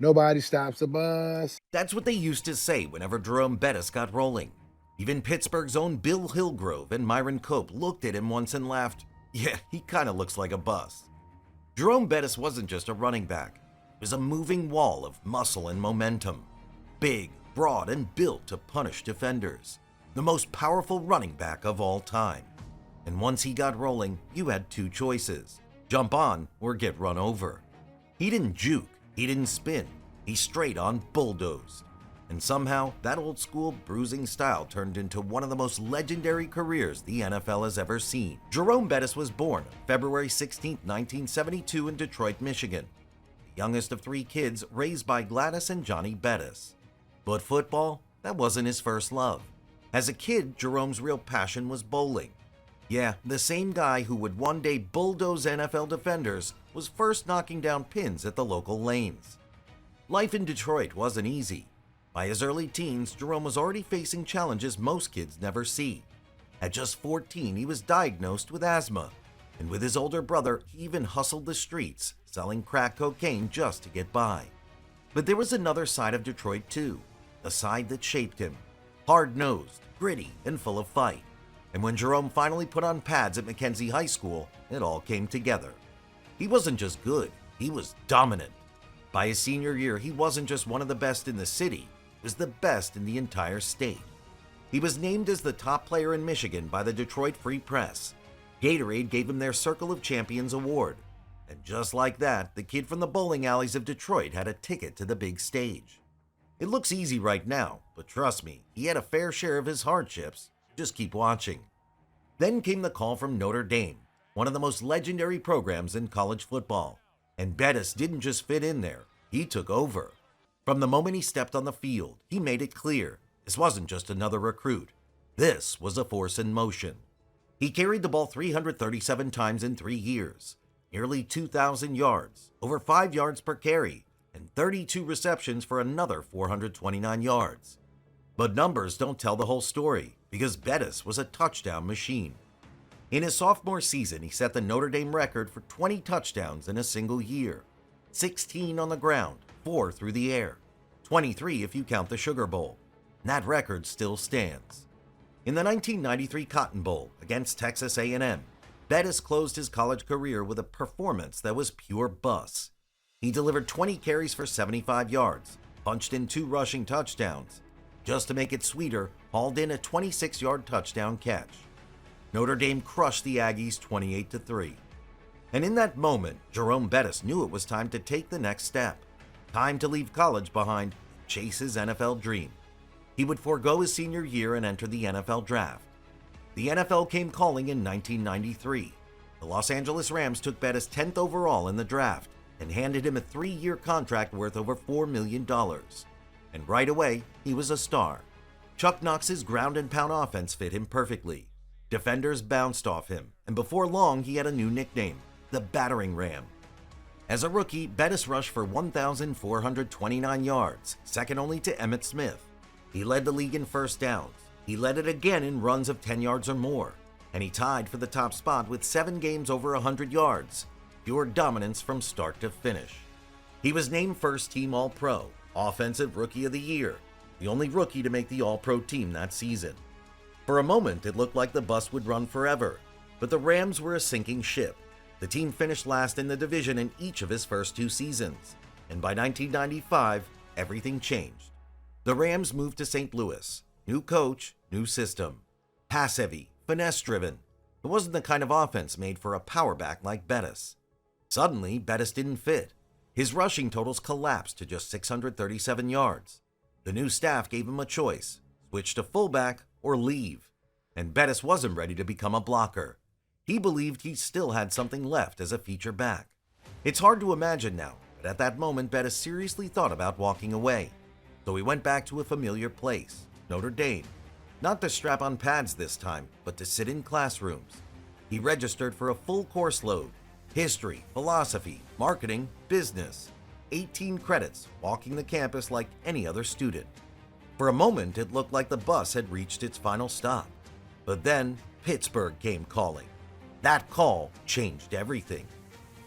Nobody stops the bus. That's what they used to say whenever Jerome Bettis got rolling. Even Pittsburgh's own Bill Hillgrove and Myron Cope looked at him once and laughed, "Yeah, he kinda looks like a bus." Jerome Bettis wasn't just a running back. He was a moving wall of muscle and momentum. Big, broad, and built to punish defenders. The most powerful running back of all time. And once he got rolling, you had two choices: jump on or get run over. He didn't juke, he didn't spin, he straight on bulldozed. And somehow, that old school bruising style turned into one of the most legendary careers the NFL has ever seen. Jerome Bettis was born February 16, 1972 in Detroit, Michigan. The youngest of three kids raised by Gladys and Johnny Bettis. But football, that wasn't his first love. As a kid, Jerome's real passion was bowling. Yeah, the same guy who would one day bulldoze NFL defenders was first knocking down pins at the local lanes. Life in Detroit wasn't easy. By his early teens, Jerome was already facing challenges most kids never see. At just 14, he was diagnosed with asthma, and with his older brother, he even hustled the streets, selling crack cocaine just to get by. But there was another side of Detroit too, a side that shaped him. Hard-nosed, gritty, and full of fight. And when Jerome finally put on pads at Mackenzie High School, it all came together. He wasn't just good, he was dominant. By his senior year, he wasn't just one of the best in the city, he was the best in the entire state. He was named as the top player in Michigan by the Detroit Free Press. Gatorade gave him their Circle of Champions award. And just like that, the kid from the bowling alleys of Detroit had a ticket to the big stage. It looks easy right now, but trust me, he had a fair share of his hardships. Just keep watching. Then came the call from Notre Dame, one of the most legendary programs in college football. And Bettis didn't just fit in there, he took over. From the moment he stepped on the field, he made it clear this wasn't just another recruit. This was a force in motion. He carried the ball 337 times in 3 years, nearly 2,000 yards, over 5 yards per carry, and 32 receptions for another 429 yards. But numbers don't tell the whole story, because Bettis was a touchdown machine. In his sophomore season, he set the Notre Dame record for 20 touchdowns in a single year. 16 on the ground, 4 through the air, 23 if you count the Sugar Bowl. And that record still stands. In the 1993 Cotton Bowl against Texas A&M, Bettis closed his college career with a performance that was pure buzz. He delivered 20 carries for 75 yards, punched in 2 rushing touchdowns. Just to make it sweeter, hauled in a 26-yard touchdown catch. Notre Dame crushed the Aggies 28-3. And in that moment, Jerome Bettis knew it was time to take the next step. Time to leave college behind and chase his NFL dream. He would forego his senior year and enter the NFL draft. The NFL came calling in 1993. The Los Angeles Rams took Bettis 10th overall in the draft and handed him a 3-year contract worth over $4 million. And right away, he was a star. Chuck Knox's ground and pound offense fit him perfectly. Defenders bounced off him, and before long he had a new nickname, the Battering Ram. As a rookie, Bettis rushed for 1,429 yards, second only to Emmitt Smith. He led the league in first downs. He led it again in runs of 10 yards or more, and he tied for the top spot with 7 games over 100 yards. Pure dominance from start to finish. He was named first team All-Pro, Offensive Rookie of the Year, the only rookie to make the All-Pro team that season. For a moment, it looked like the bus would run forever, but the Rams were a sinking ship. The team finished last in the division in each of his first 2 seasons, and by 1995, everything changed. The Rams moved to St. Louis. New coach, new system. Pass-heavy, finesse-driven. It wasn't the kind of offense made for a power back like Bettis. Suddenly, Bettis didn't fit. His rushing totals collapsed to just 637 yards. The new staff gave him a choice: switch to fullback or leave. And Bettis wasn't ready to become a blocker. He believed he still had something left as a feature back. It's hard to imagine now, but at that moment Bettis seriously thought about walking away. So he went back to a familiar place, Notre Dame. Not to strap on pads this time, but to sit in classrooms. He registered for a full course load: history, philosophy, marketing, business. 18 credits, walking the campus like any other student. For a moment, it looked like the bus had reached its final stop. But then, Pittsburgh came calling. That call changed everything.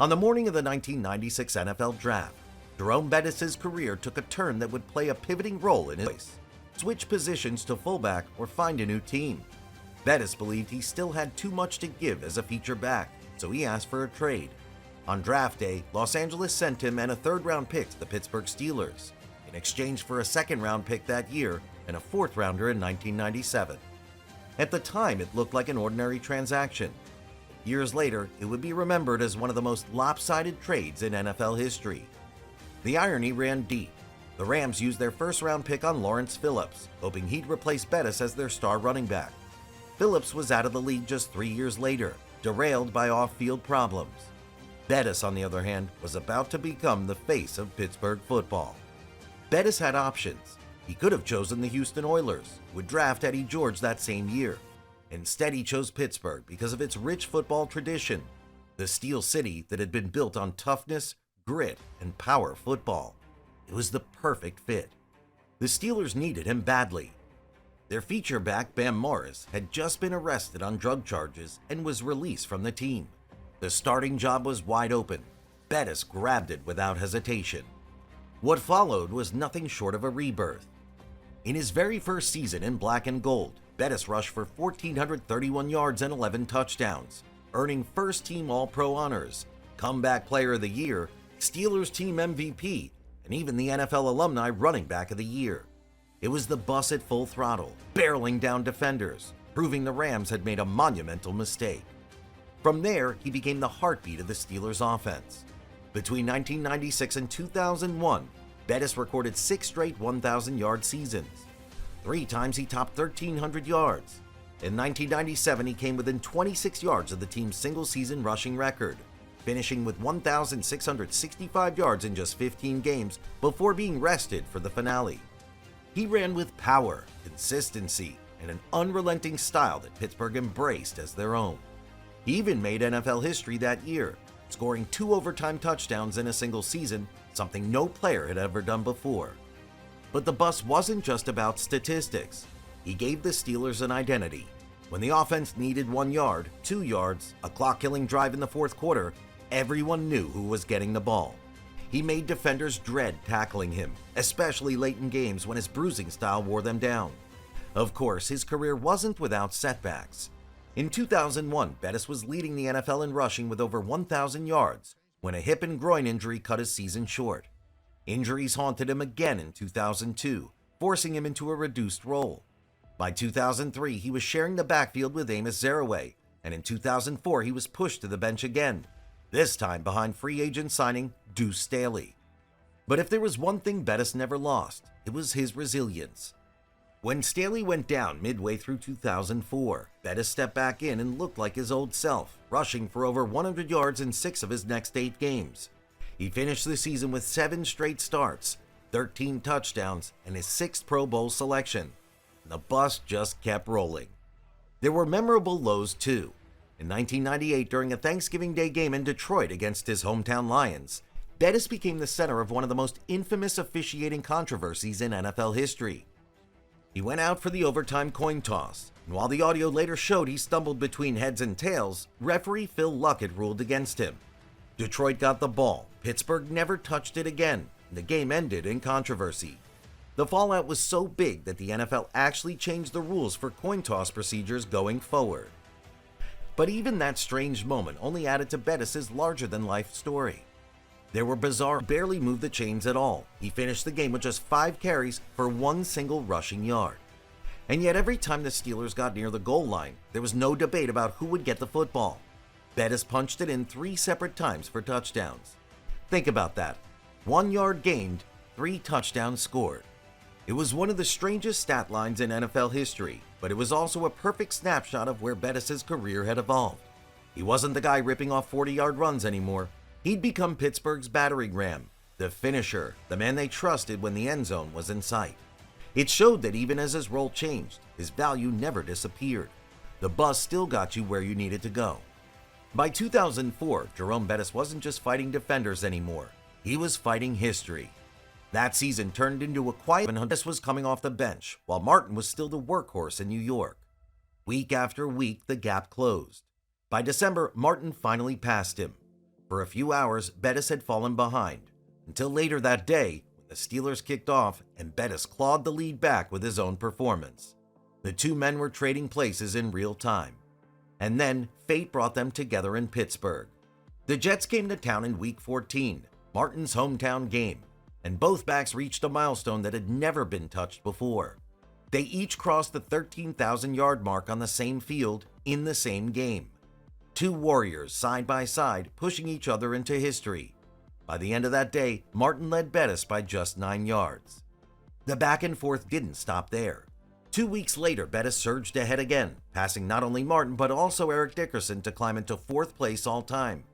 On the morning of the 1996 NFL Draft, Jerome Bettis' career took a turn that would play a pivoting role in his choice. Switch positions to fullback or find a new team. Bettis believed he still had too much to give as a feature back, so he asked for a trade. On draft day, Los Angeles sent him and a third-round pick to the Pittsburgh Steelers, in exchange for a second-round pick that year and a fourth-rounder in 1997. At the time, it looked like an ordinary transaction. Years later, it would be remembered as one of the most lopsided trades in NFL history. The irony ran deep. The Rams used their first-round pick on Lawrence Phillips, hoping he'd replace Bettis as their star running back. Phillips was out of the league just 3 years later, derailed by off-field problems. Bettis, on the other hand, was about to become the face of Pittsburgh football. Bettis had options. He could have chosen the Houston Oilers, who would draft Eddie George that same year. Instead, he chose Pittsburgh because of its rich football tradition, the Steel City that had been built on toughness, grit, and power football. It was the perfect fit. The Steelers needed him badly. Their feature back, Bam Morris, had just been arrested on drug charges and was released from the team. The starting job was wide open. Bettis grabbed it without hesitation. What followed was nothing short of a rebirth. In his very first season in black and gold, Bettis rushed for 1,431 yards and 11 touchdowns, earning first-team All-Pro honors, Comeback Player of the Year, Steelers Team MVP, and even the NFL Alumni Running Back of the Year. It was the bus at full throttle, barreling down defenders, proving the Rams had made a monumental mistake. From there, he became the heartbeat of the Steelers' offense. Between 1996 and 2001, Bettis recorded 6 straight 1,000-yard seasons. 3 times he topped 1,300 yards. In 1997, he came within 26 yards of the team's single-season rushing record, finishing with 1,665 yards in just 15 games before being rested for the finale. He ran with power, consistency, and an unrelenting style that Pittsburgh embraced as their own. He even made NFL history that year, scoring 2 overtime touchdowns in a single season, something no player had ever done before. But the bus wasn't just about statistics. He gave the Steelers an identity. When the offense needed 1 yard, 2 yards, a clock-killing drive in the fourth quarter, everyone knew who was getting the ball. He made defenders dread tackling him, especially late in games when his bruising style wore them down. Of course, his career wasn't without setbacks. In 2001, Bettis was leading the NFL in rushing with over 1,000 yards when a hip and groin injury cut his season short. Injuries haunted him again in 2002, forcing him into a reduced role. By 2003, he was sharing the backfield with Amos Zaraway, and in 2004, he was pushed to the bench again, this time behind free agent signing Deuce Staley. But if there was one thing Bettis never lost, it was his resilience. When Staley went down midway through 2004, Bettis stepped back in and looked like his old self, rushing for over 100 yards in 6 of his next 8 games. He finished the season with 7 straight starts, 13 touchdowns, and his 6th Pro Bowl selection. The bus just kept rolling. There were memorable lows too. In 1998, during a Thanksgiving Day game in Detroit against his hometown Lions, Bettis became the center of one of the most infamous officiating controversies in NFL history. He went out for the overtime coin toss, and while the audio later showed he stumbled between heads and tails, referee Phil Luckett ruled against him. Detroit got the ball, Pittsburgh never touched it again, and the game ended in controversy. The fallout was so big that the NFL actually changed the rules for coin toss procedures going forward. But even that strange moment only added to Bettis' larger-than-life story. There were bizarre, barely moved the chains at all. He finished the game with just 5 carries for 1 single rushing yard. And yet every time the Steelers got near the goal line, there was no debate about who would get the football. Bettis punched it in 3 separate times for touchdowns. Think about that. 1 yard gained, 3 touchdowns scored. It was one of the strangest stat lines in NFL history, but it was also a perfect snapshot of where Bettis' career had evolved. He wasn't the guy ripping off 40-yard runs anymore. He'd become Pittsburgh's battering ram, the finisher, the man they trusted when the end zone was in sight. It showed that even as his role changed, his value never disappeared. The bus still got you where you needed to go. By 2004, Jerome Bettis wasn't just fighting defenders anymore. He was fighting history. That season turned into a quiet when Bettis was coming off the bench, while Martin was still the workhorse in New York. Week after week, the gap closed. By December, Martin finally passed him. For a few hours, Bettis had fallen behind, until later that day when the Steelers kicked off and Bettis clawed the lead back with his own performance. The two men were trading places in real time. And then fate brought them together in Pittsburgh. The Jets came to town in Week 14, Martin's hometown game, and both backs reached a milestone that had never been touched before. They each crossed the 13,000-yard mark on the same field in the same game. Two warriors side by side pushing each other into history. By the end of that day, Martin led Bettis by just 9 yards. The back and forth didn't stop there. 2 weeks later, Bettis surged ahead again, passing not only Martin but also Eric Dickerson to climb into 4th place all time.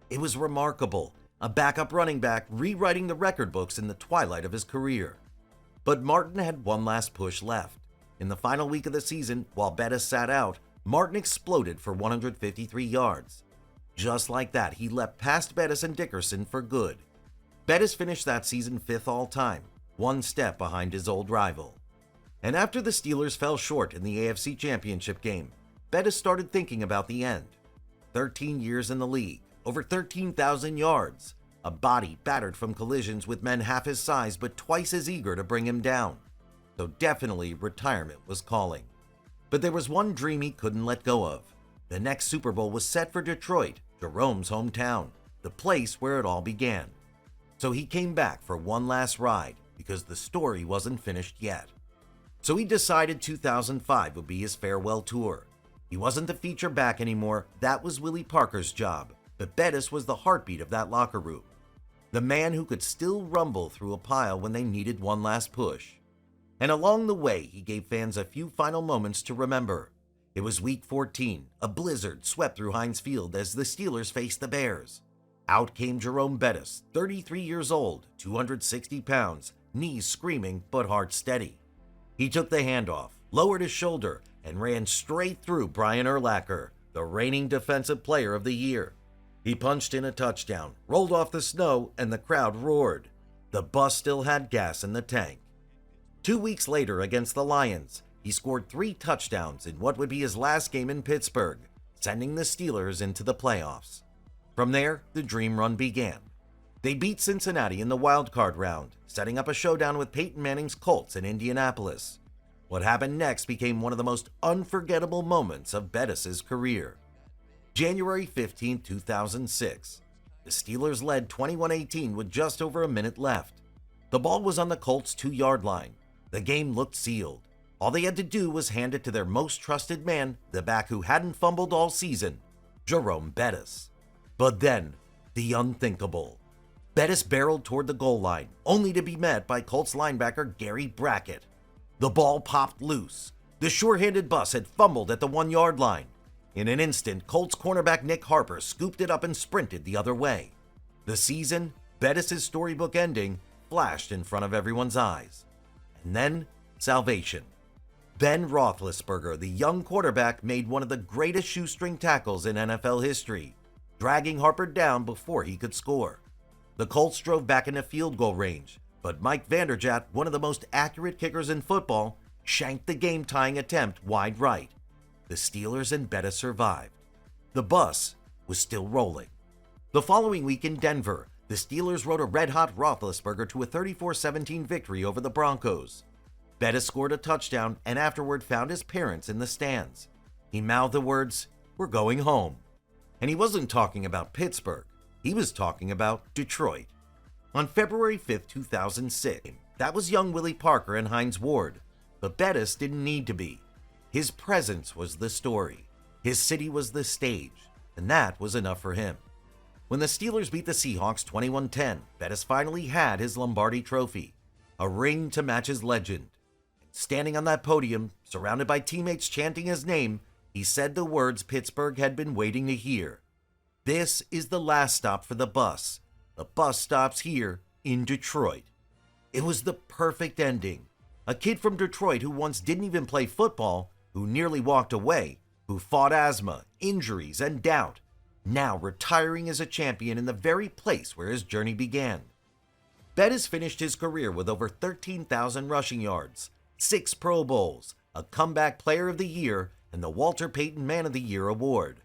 It was remarkable, a backup running back rewriting the record books in the twilight of his career. But Martin had one last push left. In the final week of the season, while Bettis sat out, Martin exploded for 153 yards. Just like that, he leapt past Bettis and Dickerson for good. Bettis finished that season 5th all time, one step behind his old rival. And after the Steelers fell short in the AFC Championship game, Bettis started thinking about the end. 13 years in the league, over 13,000 yards, a body battered from collisions with men half his size but twice as eager to bring him down. So definitely retirement was calling. But there was one dream he couldn't let go of. The next Super Bowl was set for Detroit, Jerome's hometown, the place where it all began. So he came back for one last ride because the story wasn't finished yet. So he decided 2005 would be his farewell tour. He wasn't the feature back anymore, that was Willie Parker's job, but Bettis was the heartbeat of that locker room. The man who could still rumble through a pile when they needed one last push. And along the way, he gave fans a few final moments to remember. It was Week 14, a blizzard swept through Heinz Field as the Steelers faced the Bears. Out came Jerome Bettis, 33 years old, 260 pounds, knees screaming but heart steady. He took the handoff, lowered his shoulder, and ran straight through Brian Urlacher, the reigning Defensive Player of the Year. He punched in a touchdown, rolled off the snow, and the crowd roared. The bus still had gas in the tank. 2 weeks later against the Lions, he scored 3 touchdowns in what would be his last game in Pittsburgh, sending the Steelers into the playoffs. From there, the dream run began. They beat Cincinnati in the wild card round, setting up a showdown with Peyton Manning's Colts in Indianapolis. What happened next became one of the most unforgettable moments of Bettis' career. January 15, 2006. The Steelers led 21-18 with just over a minute left. The ball was on the Colts' 2-yard line. The game looked sealed. All they had to do was hand it to their most trusted man, the back who hadn't fumbled all season, Jerome Bettis. But then, the unthinkable. Bettis barreled toward the goal line, only to be met by Colts linebacker Gary Brackett. The ball popped loose. The sure-handed bus had fumbled at the 1-yard line. In an instant, Colts cornerback Nick Harper scooped it up and sprinted the other way. The season, Bettis' storybook ending, flashed in front of everyone's eyes. And then, salvation. Ben Roethlisberger, the young quarterback, made one of the greatest shoestring tackles in NFL history, dragging Harper down before he could score. The Colts drove back into field goal range, but Mike Vanderjagt, one of the most accurate kickers in football, shanked the game-tying attempt wide right. The Steelers and Bettis survived. The bus was still rolling. The following week in Denver, the Steelers rode a red-hot Roethlisberger to a 34-17 victory over the Broncos. Bettis scored a touchdown and afterward found his parents in the stands. He mouthed the words, "We're going home." And he wasn't talking about Pittsburgh. He was talking about Detroit. On February 5, 2006, that was young Willie Parker and Hines Ward. But Bettis didn't need to be. His presence was the story. His city was the stage. And that was enough for him. When the Steelers beat the Seahawks 21-10, Bettis finally had his Lombardi trophy, a ring to match his legend. Standing on that podium, surrounded by teammates chanting his name, he said the words Pittsburgh had been waiting to hear. "This is the last stop for the bus. The bus stops here in Detroit." It was the perfect ending. A kid from Detroit who once didn't even play football, who nearly walked away, who fought asthma, injuries, and doubt, now retiring as a champion in the very place where his journey began. Bettis finished his career with over 13,000 rushing yards, 6 Pro Bowls, a Comeback Player of the Year, and the Walter Payton Man of the Year award.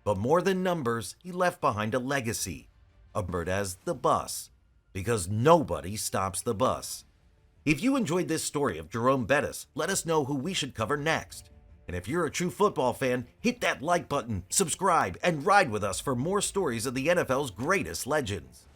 But more than numbers, he left behind a legacy, remembered as the Bus. because nobody stops the bus. If you enjoyed this story of Jerome Bettis, let us know who we should cover next. And if you're a true football fan, hit that like button, subscribe, and ride with us for more stories of the NFL's greatest legends.